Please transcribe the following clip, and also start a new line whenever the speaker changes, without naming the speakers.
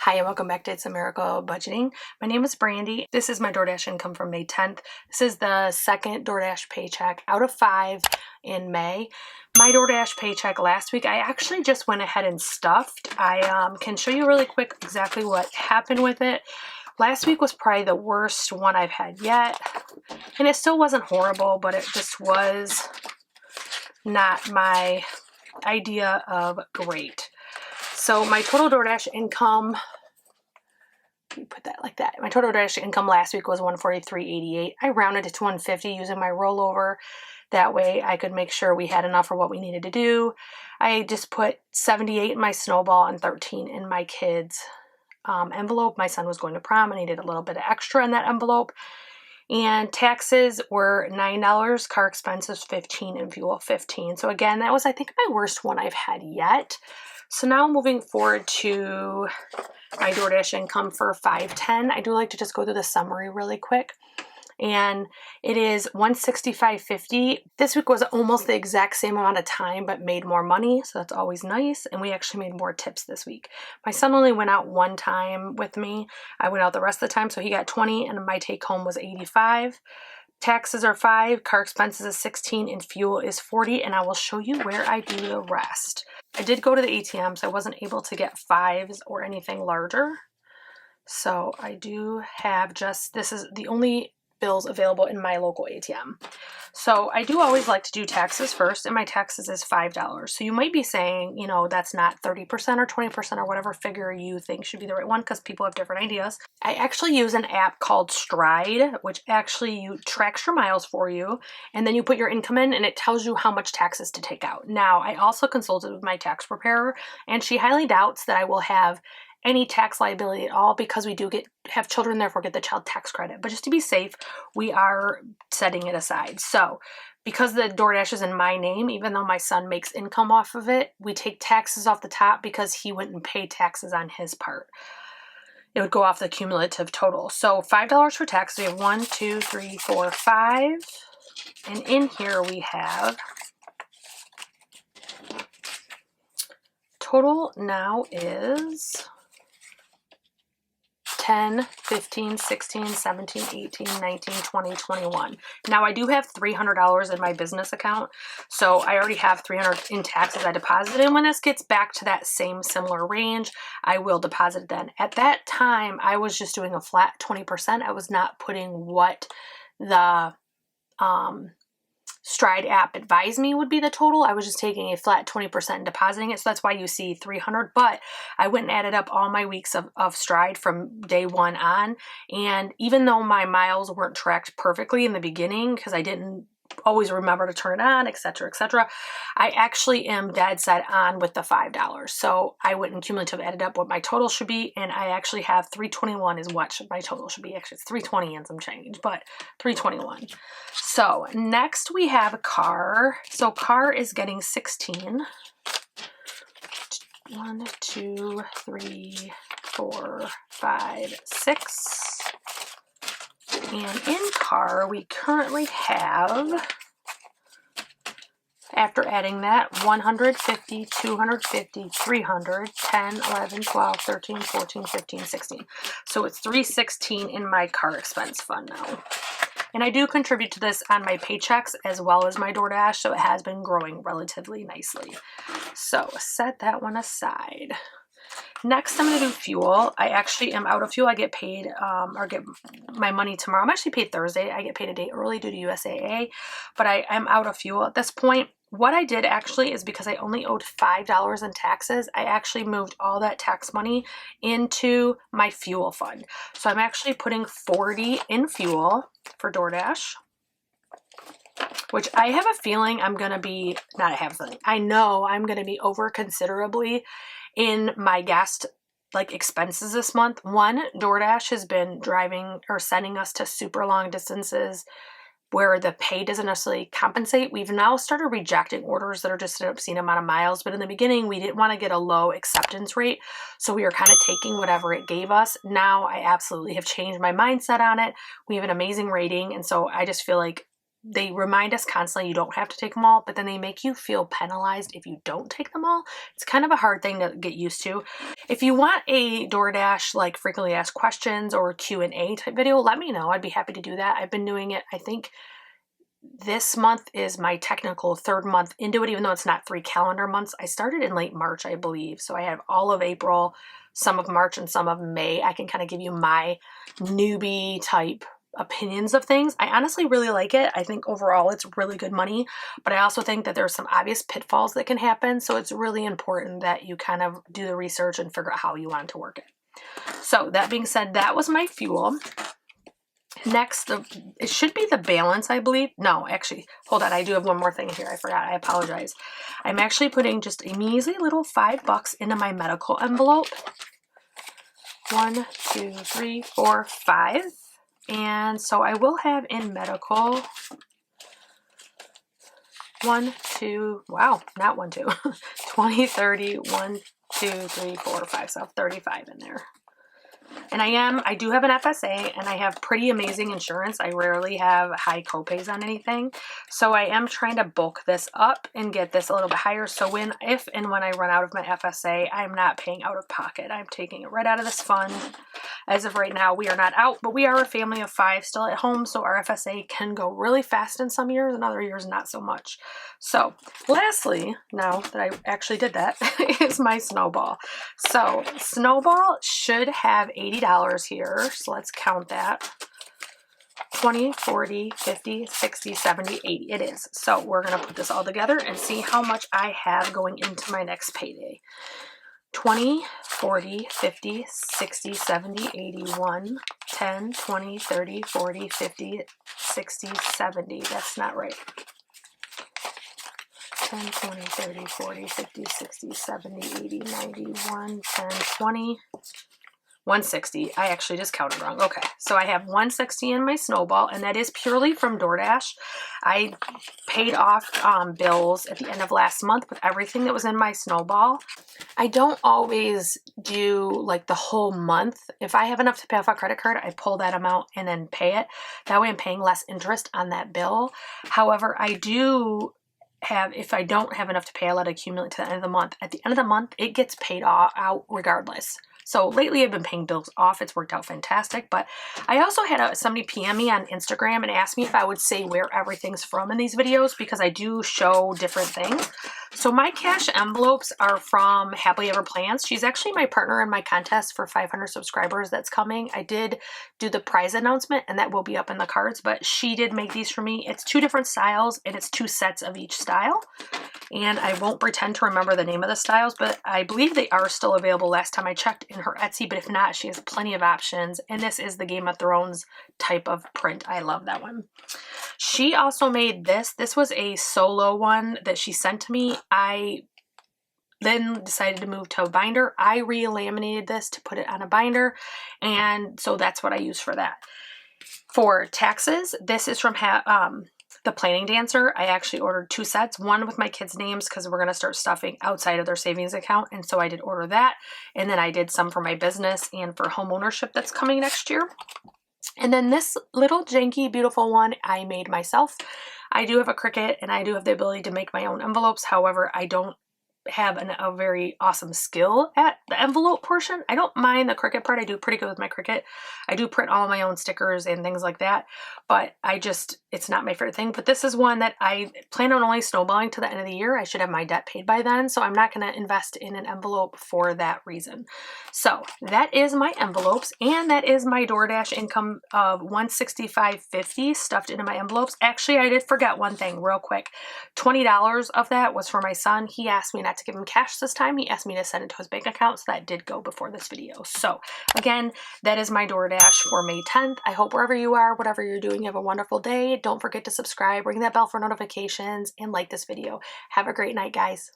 Hi and welcome back to It's a Miracle Budgeting. My name is Brandy. This is my DoorDash income from May 10th. This is the second DoorDash paycheck out of 5 in May. My DoorDash paycheck last week, I actually just went ahead and stuffed. I can show you really quick exactly what happened with it. Last week was probably the worst one I've had yet. And it still wasn't horrible, but it just was not my idea of great. So my total DoorDash income, let me put that like that. My total DoorDash income last week was $143.88. I rounded it to $150 using my rollover. That way I could make sure we had enough for what we needed to do. I just put $78 in my snowball and $13 in my kids' envelope. My son was going to prom and needed a little bit of extra in that envelope. And taxes were $9, car expenses $15, and fuel $15. So again, that was, I think, my worst one I've had yet. So now moving forward to my DoorDash income for 5/10, I do like to just go through the summary really quick. And it is $165.50. This week was almost the exact same amount of time, but made more money. So that's always nice. And we actually made more tips this week. My son only went out one time with me. I went out the rest of the time. So he got 20 and my take home was 85. Taxes are 5, car expenses is 16, and fuel is 40. And I will show you where I do the rest. I did go to the ATM, so I wasn't able to get 5s or anything larger. So I do have just, this is the only bills available in my local ATM. So I do always like to do taxes first, and my taxes is $5. So you might be saying, you know, that's not 30% or 20% or whatever figure you think should be the right one, because people have different ideas. I actually use an app called Stride, which actually tracks your miles for you, and then you put your income in and it tells you how much taxes to take out. Now, I also consulted with my tax preparer, and she highly doubts that I will have any tax liability at all, because we do have children, therefore get the child tax credit. But just to be safe, we are setting it aside. So because the DoorDash is in my name, even though my son makes income off of it, we take taxes off the top because he wouldn't pay taxes on his part. It would go off the cumulative total. So $5 for tax. We have 1, 2, 3, 4, 5. And in here we have total now is 10, 15, 16, 17, 18, 19, 20, 21. Now I do have $300 in my business account. So I already have $300 in taxes I deposited. And when this gets back to that same similar range, I will deposit it then. At that time, I was just doing a flat 20%. I was not putting what the Stride app advised me would be the total. I was just taking a flat 20% and depositing it. So that's why you see 300. But I went and added up all my weeks of Stride from day one on. And even though my miles weren't tracked perfectly in the beginning, because I didn't always remember to turn it on, etc., etc., I actually am dead set on with the $5. So I went and cumulative added up what my total should be, and I actually have 321 is what my total should be. Actually, it's 320 and some change, but 321. So next we have a car. So car is getting 16. 1, 2, 3, 4, 5, 6. And in car, we currently have, after adding that, 150, 250, 300, 10, 11, 12, 13, 14, 15, 16. So it's 316 in my car expense fund now. And I do contribute to this on my paychecks as well as my DoorDash, so it has been growing relatively nicely. So set that one aside. Next, I'm going to do fuel. I actually am out of fuel. I get paid or get my money tomorrow. I'm actually paid Thursday. I get paid a day early due to USAA, but I am out of fuel at this point. What I did actually is, because I only owed $5 in taxes, I actually moved all that tax money into my fuel fund. So I'm actually putting 40 in fuel for DoorDash, which I have a feeling I'm going to be, not I have a feeling, I know I'm going to be over considerably in my gas expenses this month. One, DoorDash has been driving or sending us to super long distances where the pay doesn't necessarily compensate. We've now started rejecting orders that are just an obscene amount of miles, but in the beginning we didn't want to get a low acceptance rate, so we were kind of taking whatever it gave us. Now I absolutely have changed my mindset on it. We have an amazing rating, and so I just feel like they remind us constantly you don't have to take them all, but then they make you feel penalized if you don't take them all. It's kind of a hard thing to get used to. If you want a DoorDash like frequently asked questions or Q&A type video, let me know. I'd be happy to do that. I've been doing it, I think this month is my technical third month into it, even though it's not 3 calendar months. I started in late March, I believe. So I have all of April, some of March, and some of May. I can kind of give you my newbie type opinions of things. I honestly really like it. I think overall it's really good money, but I also think that there's some obvious pitfalls that can happen. So it's really important that you kind of do the research and figure out how you want to work it. So that being said, that was my fuel. Next, it should be the balance, I believe. No, actually, hold on. I do have one more thing here. I forgot. I apologize. I'm actually putting just a measly little $5 into my medical envelope. 1, 2, 3, 4, 5. And so I will have in medical 1, 2, wow, not 1, 2, 20, 30, 1, 2, 3, 4, 5. So I have 35 in there. And I do have an FSA, and I have pretty amazing insurance. I rarely have high copays on anything. So I am trying to bulk this up and get this a little bit higher. So if and when I run out of my FSA, I'm not paying out of pocket. I'm taking it right out of this fund. As of right now, we are not out, but we are a family of 5 still at home. So our FSA can go really fast in some years and other years not so much. So lastly, now that I actually did that, is my Snowball. So Snowball should have $80 here. So let's count that. 20, 40, 50, 60, 70, 80. It is. So we're going to put this all together and see how much I have going into my next payday. 20, 40, 50, 60, 70, 81, 10, 20, 30, 40, 50, 60, 70. That's not right. 10, 20, 30, 40, 50, 60, 70, 80, 90, 1, 10, 20, 160. I actually just counted wrong. Okay, so I have 160 in my Snowball, and that is purely from DoorDash. I paid off bills at the end of last month with everything that was in my Snowball. I don't always do like the whole month. If I have enough to pay off a credit card, I pull that amount and then pay it. That way I'm paying less interest on that bill. However, I do have, if I don't have enough to pay, I let it accumulate to the end of the month. At the end of the month, it gets paid out regardless. So lately I've been paying bills off. It's worked out fantastic. But I also had somebody PM me on Instagram and ask me if I would say where everything's from in these videos, because I do show different things. So my cash envelopes are from HappilyEverPlans. She's actually my partner in my contest for 500 subscribers that's coming. I did do the prize announcement, and that will be up in the cards, but she did make these for me. It's 2 different styles, and it's 2 sets of each style. And I won't pretend to remember the name of the styles, but I believe they are still available last time I checked in her Etsy, but if not, she has plenty of options. And this is the Game of Thrones type of print. I love that one. She also made this. This was a solo one that she sent to me. I then decided to move to a binder. I re-laminated this to put it on a binder, and so that's what I use for that. For taxes, this is from The Planning Dancer. I actually ordered 2 sets, one with my kids' names because we're going to start stuffing outside of their savings account, and so I did order that. And then I did some for my business and for home ownership that's coming next year. And then this little janky, beautiful one I made myself. I do have a Cricut, and I do have the ability to make my own envelopes. However, I don't have a very awesome skill at the envelope portion. I don't mind the Cricut part. I do pretty good with my Cricut. I do print all of my own stickers and things like that, but it's not my favorite thing. But this is one that I plan on only snowballing to the end of the year. I should have my debt paid by then, so I'm not going to invest in an envelope for that reason. So that is my envelopes, and that is my DoorDash income of $165.50 stuffed into my envelopes. Actually, I did forget one thing real quick. $20 of that was for my son. He asked me not to give him cash this time. He asked me to send it to his bank account, so that did go before this video. So again, that is my DoorDash for May 10th. I hope wherever you are, whatever you're doing, you have a wonderful day. Don't forget to subscribe, ring that bell for notifications, and like this video. Have a great night, guys.